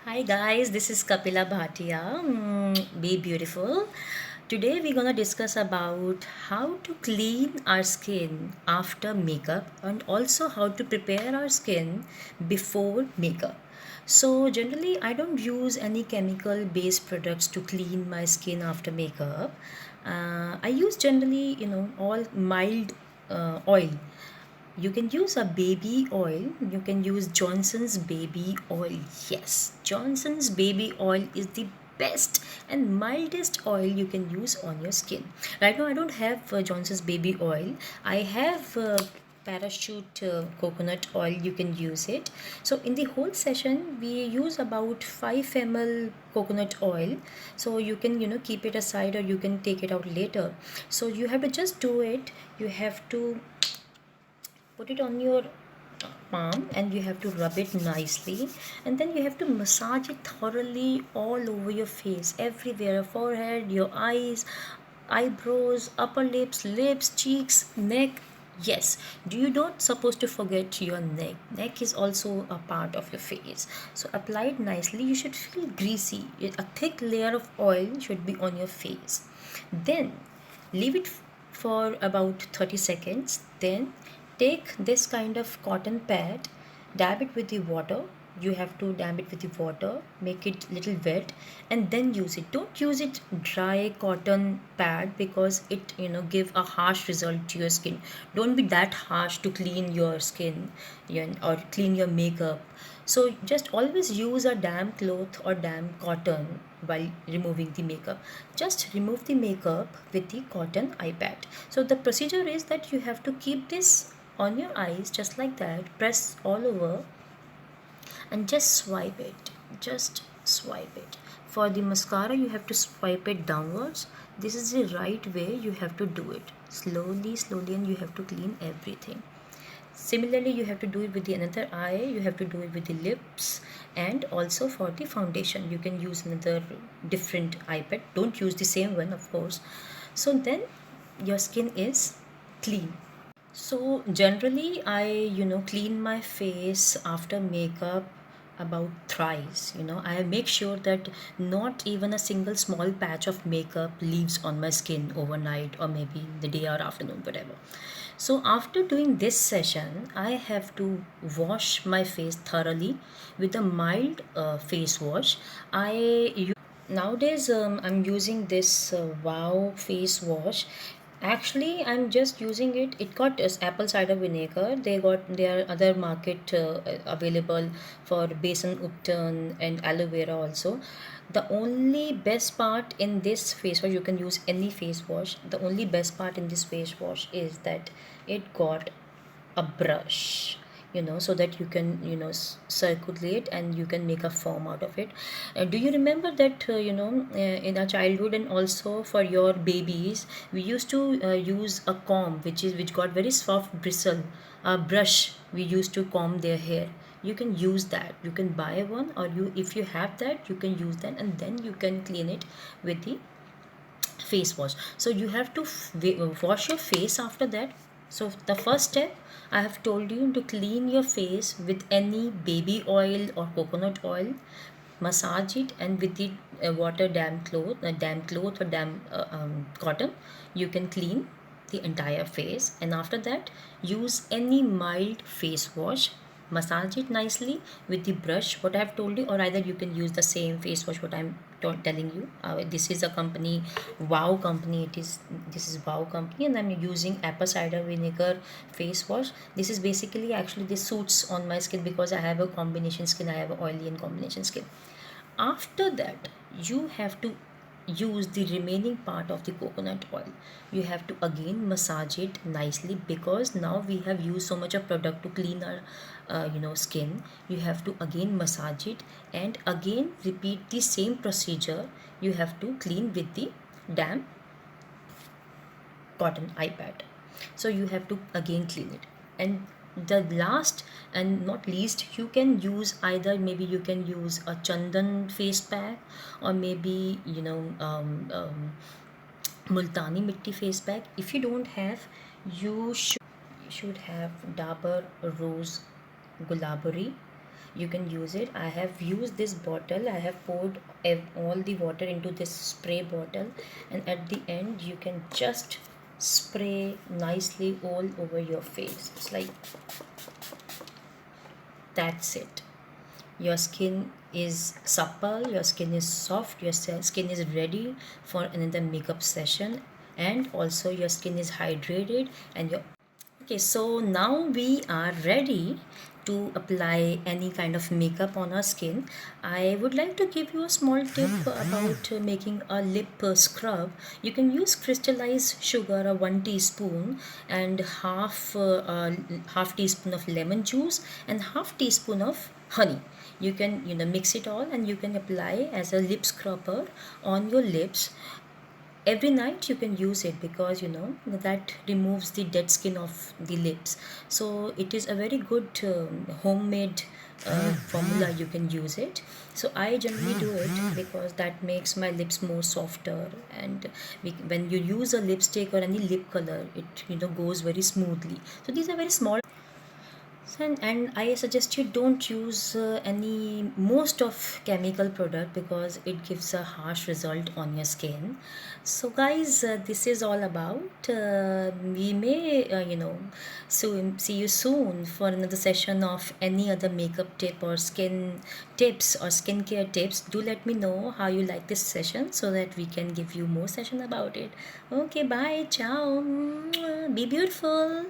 Hi guys, this is Kapila Bhatia. Be beautiful. Today we're gonna discuss about how to clean our skin after makeup and also how to prepare our skin before makeup. So generally I don't use any chemical based products to clean my skin after makeup. I use generally all mild oil. You can use a baby oil. You can use Johnson's baby oil. Yes, Johnson's baby oil is the best and mildest oil you can use on your skin. Right now I don't have Johnson's baby oil. I have parachute coconut oil. You can use it. So in the whole session we use about 5 ml coconut oil. So you can keep it aside or you can take it out later. So you have to just do it. You have to put it on your palm and you have to rub it nicely, and then you have to massage it thoroughly all over your face, everywhere: forehead, your eyes, eyebrows, upper lips, cheeks, neck. Yes, do you don't supposed to forget your neck is also a part of your face. So apply it nicely. You should feel greasy. A thick layer of oil should be on your face. Then leave it for about 30 seconds. Then take this kind of cotton pad, dab it with the water. You have to dab it with the water, make it little wet, and then use it. Don't use it dry cotton pad because it give a harsh result to your skin. Don't be that harsh to clean your skin, or clean your makeup. So just always use a damp cloth or damp cotton while removing the makeup. Just remove the makeup with the cotton eye pad. So the procedure is that you have to keep this on your eyes just like that, press all over, and just swipe it. Just swipe it. For the mascara you have to swipe it downwards. This is the right way. You have to do it slowly, and you have to clean everything. Similarly, you have to do it with the another eye. You have to do it with the lips, and also for the foundation you can use another different eye pad. Don't use the same one, of course. So then your skin is clean. So generally, I clean my face after makeup about thrice. I make sure that not even a single small patch of makeup leaves on my skin overnight or maybe the day or afternoon, whatever. So after doing this session, I have to wash my face thoroughly with a mild face wash. Nowadays, I'm using this Wow face wash. Actually, I'm just using it. It got as apple cider vinegar. There are other market available for basin upton and aloe vera also. The only best part in this face wash, you can use any face wash. The only best part in this face wash is that it got a brush, so that you can circulate and you can make a foam out of it. Do you remember that in our childhood and also for your babies, we used to use a comb which got very soft bristle, a brush we used to comb their hair. You can use that. You can buy one, or you if you have that, you can use that, and then you can clean it with the face wash. So you have to wash your face after that. So the first step, I have told you to clean your face with any baby oil or coconut oil. Massage it, and with the water damp cloth or damp cotton, you can clean the entire face. And after that, use any mild face wash, massage it nicely with the brush what I have told you, or either you can use the same face wash what I'm telling you. This is a company, Wow company. This is Wow company, and I'm using apple cider vinegar face wash. This is basically, actually this suits on my skin because I have a combination skin. I have a oily and combination skin. After that, you have to use the remaining part of the coconut oil. You have to again massage it nicely, because now we have used so much of product to clean our skin. You have to again massage it, and again repeat the same procedure. You have to clean with the damp cotton ipad. So you have to again clean it. And the last and not least, you can use either, maybe you can use a chandan face pack, or maybe multani mitti face pack. If you don't have, you should have Dabur Rose Gulabari. you can use it. I have used this bottle. I have poured all the water into this spray bottle, and at the end you can just spray nicely all over your face. It's like that's it. Your skin is supple, your skin is soft, your skin is ready for another makeup session, and also your skin is hydrated and your okay. So now we are ready to apply any kind of makeup on our skin. I would like to give you a small tip about making a lip scrub. You can use crystallized sugar, 1 teaspoon, and half teaspoon of lemon juice and half teaspoon of honey. You can mix it all, and you can apply as a lip scrubber on your lips. Every night you can use it, because that removes the dead skin of the lips. So it is a very good homemade formula. You can use it. So I generally do it because that makes my lips more softer, and when you use a lipstick or any lip color, it goes very smoothly. So these are very small. And I suggest you don't use any most of chemical product, because it gives a harsh result on your skin. So guys, this is all about. We may soon see you soon for another session of any other makeup tip or skin tips or skincare tips. Do let me know how you like this session, so that we can give you more session about it. Okay, bye, ciao. Be beautiful.